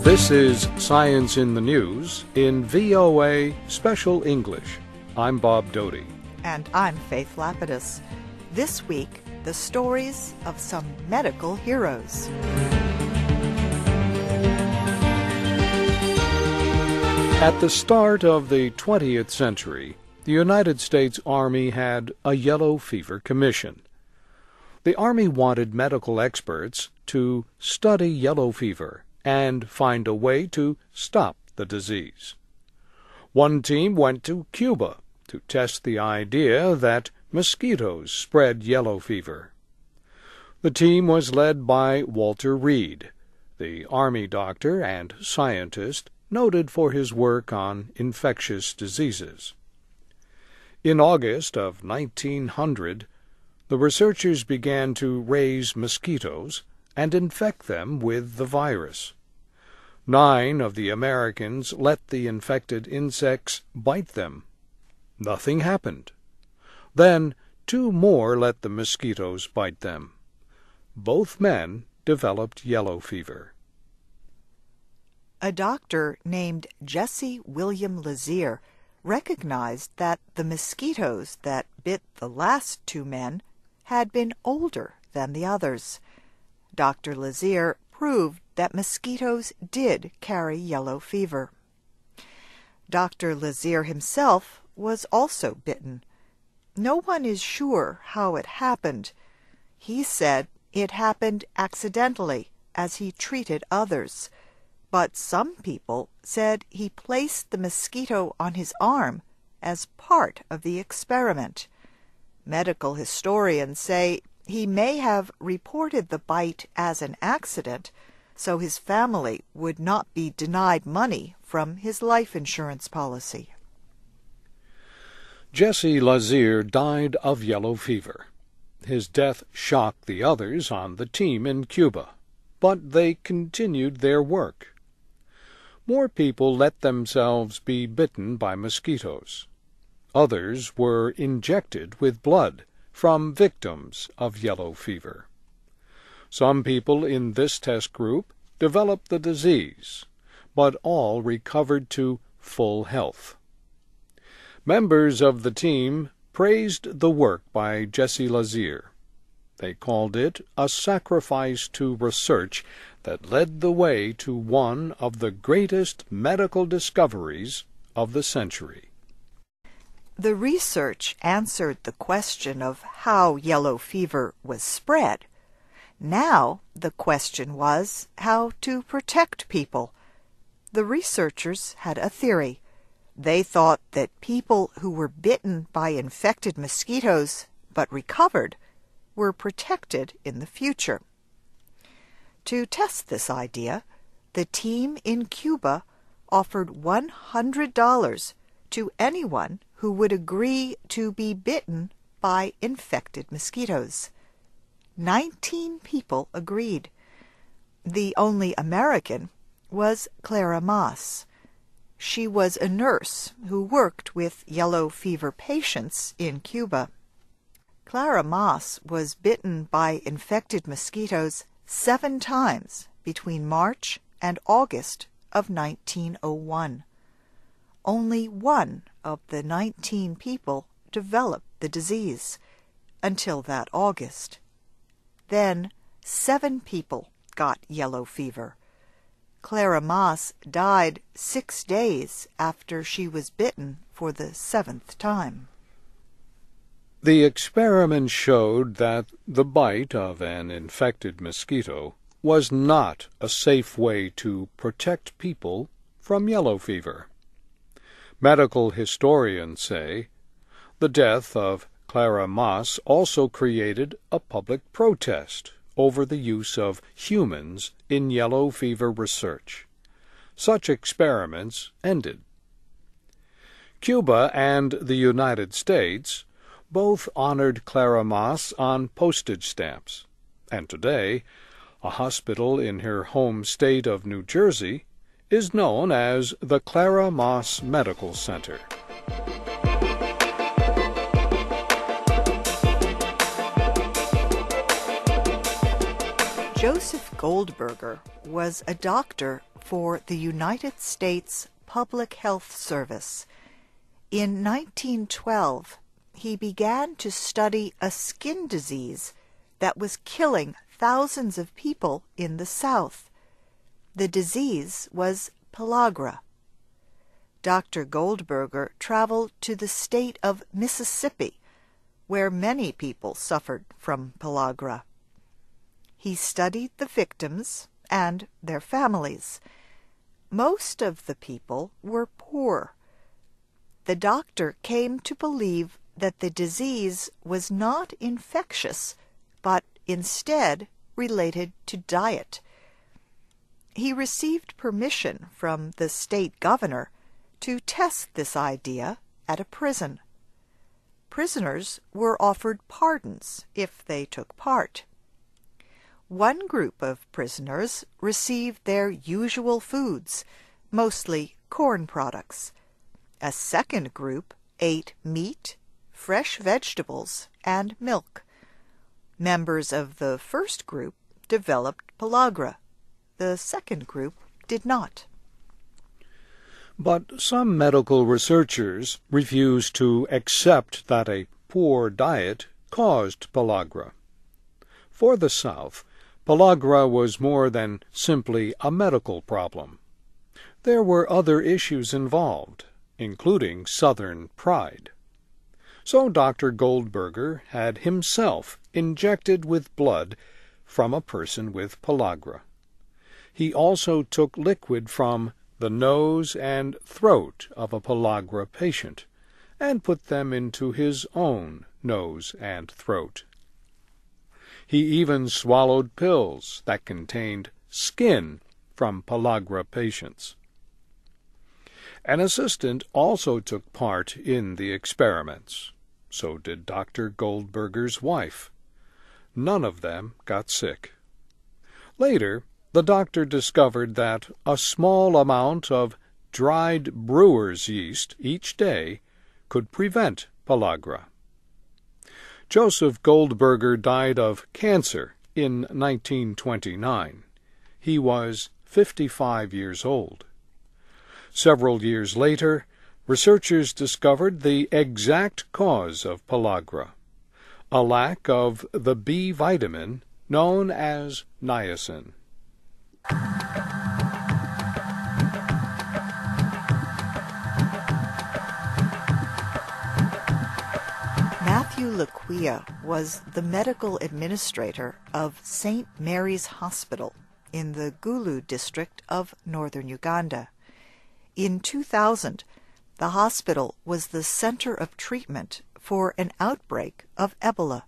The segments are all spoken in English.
This is Science in the News in VOA Special English. I'm Bob Doty. And I'm Faith Lapidus. This week, the stories of some medical heroes. At the start of the 20th century, the United States Army had a yellow fever commission. The Army wanted medical experts to study yellow fever and find a way to stop the disease. One team went to Cuba to test the idea that mosquitoes spread yellow fever. The team was led by Walter Reed, the Army doctor and scientist noted for his work on infectious diseases. In August of 1900, the researchers began to raise mosquitoes and infect them with the virus. 9 of the Americans let the infected insects bite them. Nothing happened. Then 2 more let the mosquitoes bite them. Both men developed yellow fever. A doctor named Jesse William Lazier recognized that the mosquitoes that bit the last 2 men had been older than the others. Dr. Lazier proved that mosquitoes did carry yellow fever. Dr. Lazier himself was also bitten. No one is sure how it happened. He said it happened accidentally as he treated others. But some people said he placed the mosquito on his arm as part of the experiment. Medical historians say he may have reported the bite as an accident so his family would not be denied money from his life insurance policy. Jesse Lazier died of yellow fever. His death shocked the others on the team in Cuba, but they continued their work. More people let themselves be bitten by mosquitoes. Others were injected with blood from victims of yellow fever. Some people in this test group developed the disease, but all recovered to full health. Members of the team praised the work by Jesse Lazier. They called it a sacrifice to research that led the way to one of the greatest medical discoveries of the century. The research answered the question of how yellow fever was spread. Now the question was how to protect people. The researchers had a theory. They thought that people who were bitten by infected mosquitoes but recovered were protected in the future. To test this idea, the team in Cuba offered $100 to anyone who would agree to be bitten by infected mosquitoes. 19 people agreed. The only American was Clara Maas. She was a nurse who worked with yellow fever patients in Cuba. Clara Maas was bitten by infected mosquitoes 7 times between March and August of 1901. Only 1 of the 19 people developed the disease until that August. Then 7 people got yellow fever. Clara Maas died 6 days after she was bitten for the 7th time. The experiment showed that the bite of an infected mosquito was not a safe way to protect people from yellow fever. Medical historians say the death of Clara Maas also created a public protest over the use of humans in yellow fever research. Such experiments ended. Cuba and the United States both honored Clara Maas on postage stamps, and today a hospital in her home state of New Jersey is known as the Clara Maas Medical Center. Joseph Goldberger was a doctor for the United States Public Health Service. In 1912, he began to study a skin disease that was killing thousands of people in the South. The disease was pellagra. Dr. Goldberger traveled to the state of Mississippi, where many people suffered from pellagra. He studied the victims and their families. Most of the people were poor. The doctor came to believe that the disease was not infectious, but instead related to diet. He received permission from the state governor to test this idea at a prison. Prisoners were offered pardons if they took part. One group of prisoners received their usual foods, mostly corn products. A second group ate meat, fresh vegetables, and milk. Members of the first group developed pellagra. The second group did not. But some medical researchers refused to accept that a poor diet caused pellagra. For the South, pellagra was more than simply a medical problem. There were other issues involved, including Southern pride. So Dr. Goldberger had himself injected with blood from a person with pellagra. He also took liquid from the nose and throat of a pellagra patient and put them into his own nose and throat. He even swallowed pills that contained skin from pellagra patients. An assistant also took part in the experiments. So did Dr. Goldberger's wife. None of them got sick. Later, the doctor discovered that a small amount of dried brewer's yeast each day could prevent pellagra. Joseph Goldberger died of cancer in 1929. He was 55 years old. Several years later, researchers discovered the exact cause of pellagra, a lack of the B vitamin known as niacin. Matthew Laquia was the medical administrator of St. Mary's Hospital in the Gulu district of northern Uganda. In 2000, the hospital was the center of treatment for an outbreak of Ebola.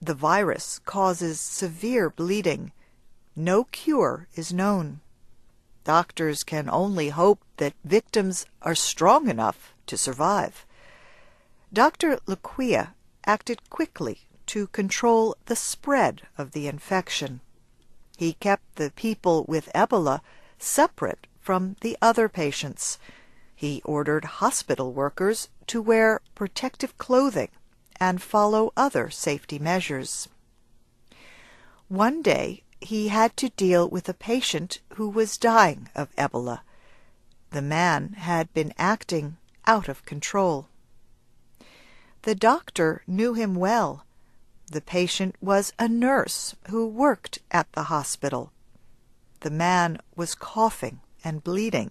The virus causes severe bleeding. No cure is known. Doctors can only hope that victims are strong enough to survive. Dr. Laquia acted quickly to control the spread of the infection. He kept the people with Ebola separate from the other patients. He ordered hospital workers to wear protective clothing and follow other safety measures. One day, he had to deal with a patient who was dying of Ebola. The man had been acting out of control. The doctor knew him well. The patient was a nurse who worked at the hospital. The man was coughing and bleeding.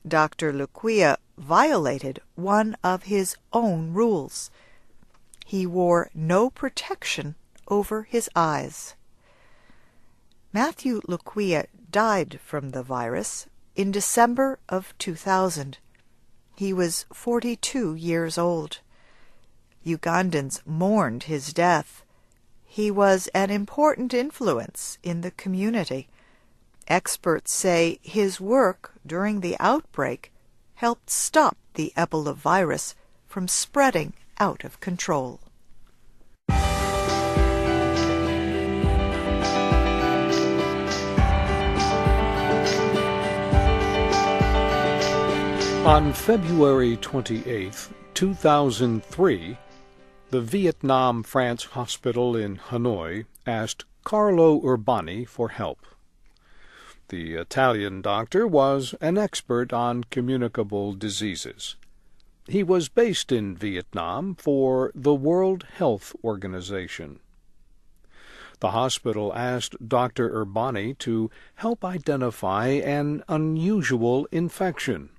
Dr. Laquia violated one of his own rules. He wore no protection over his eyes. Matthew Laquia died from the virus in December of 2000. He was 42 years old. Ugandans mourned his death. He was an important influence in the community. Experts say his work during the outbreak helped stop the Ebola virus from spreading out of control. On February 28, 2003, the Vietnam France Hospital in Hanoi asked Carlo Urbani for help. The Italian doctor was an expert on communicable diseases. He was based in Vietnam for the World Health Organization. The hospital asked Dr. Urbani to help identify an unusual infection.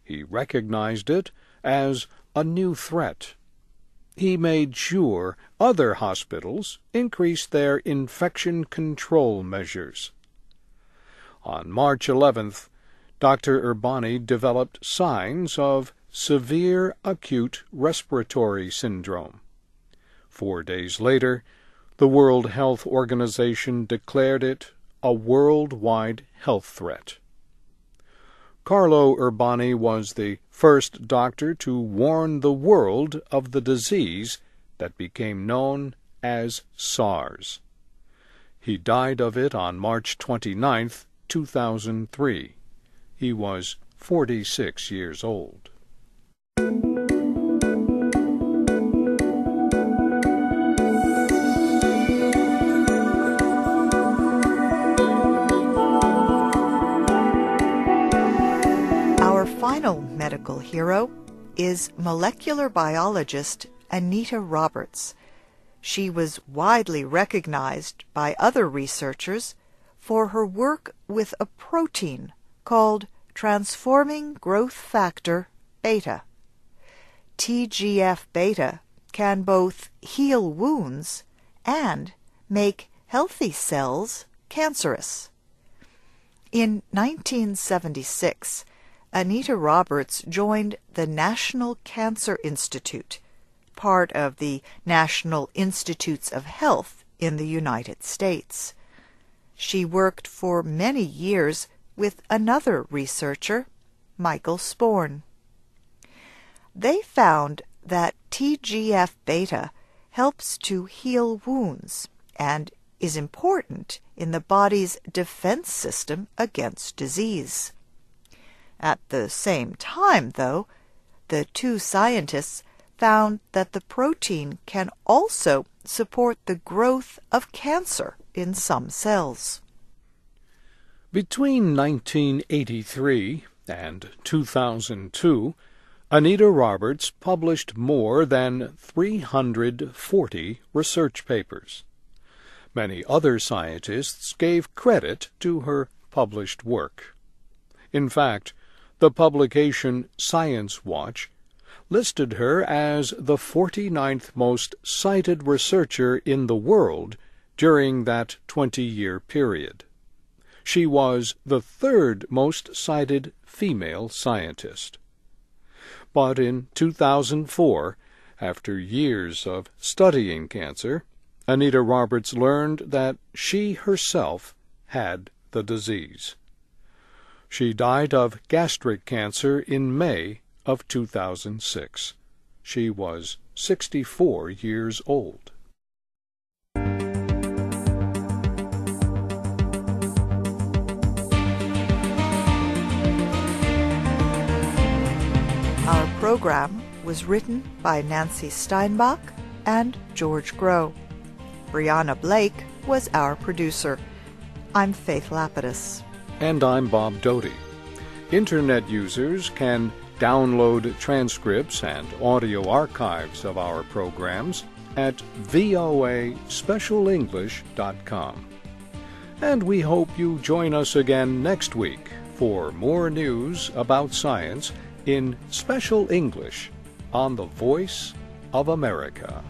He recognized it as a new threat. He made sure other hospitals increased their infection control measures. On March 11th, Dr. Urbani developed signs of severe acute respiratory syndrome. 4 days later, the World Health Organization declared it a worldwide health threat. Carlo Urbani was the first doctor to warn the world of the disease that became known as SARS. He died of it on March 29, 2003. He was 46 years old. Our final medical hero is molecular biologist Anita Roberts. She was widely recognized by other researchers for her work with a protein called transforming growth factor beta. TGF-beta can both heal wounds and make healthy cells cancerous. In 1976, Anita Roberts joined the National Cancer Institute, part of the National Institutes of Health in the United States. She worked for many years with another researcher, Michael Sporn. They found that TGF-beta helps to heal wounds and is important in the body's defense system against disease. At the same time, though, the two scientists found that the protein can also support the growth of cancer in some cells. Between 1983 and 2002, Anita Roberts published more than 340 research papers. Many other scientists gave credit to her published work. In fact, the publication Science Watch listed her as the 49th most cited researcher in the world during that 20-year period. She was the third most cited female scientist. But in 2004, after years of studying cancer, Anita Roberts learned that she herself had the disease. She died of gastric cancer in May of 2006. She was 64 years old. Our program was written by Nancy Steinbach and George Groh. Brianna Blake was our producer. I'm Faith Lapidus. And I'm Bob Doty. Internet users can download transcripts and audio archives of our programs at voaspecialenglish.com. And we hope you join us again next week for more news about science in Special English on the Voice of America.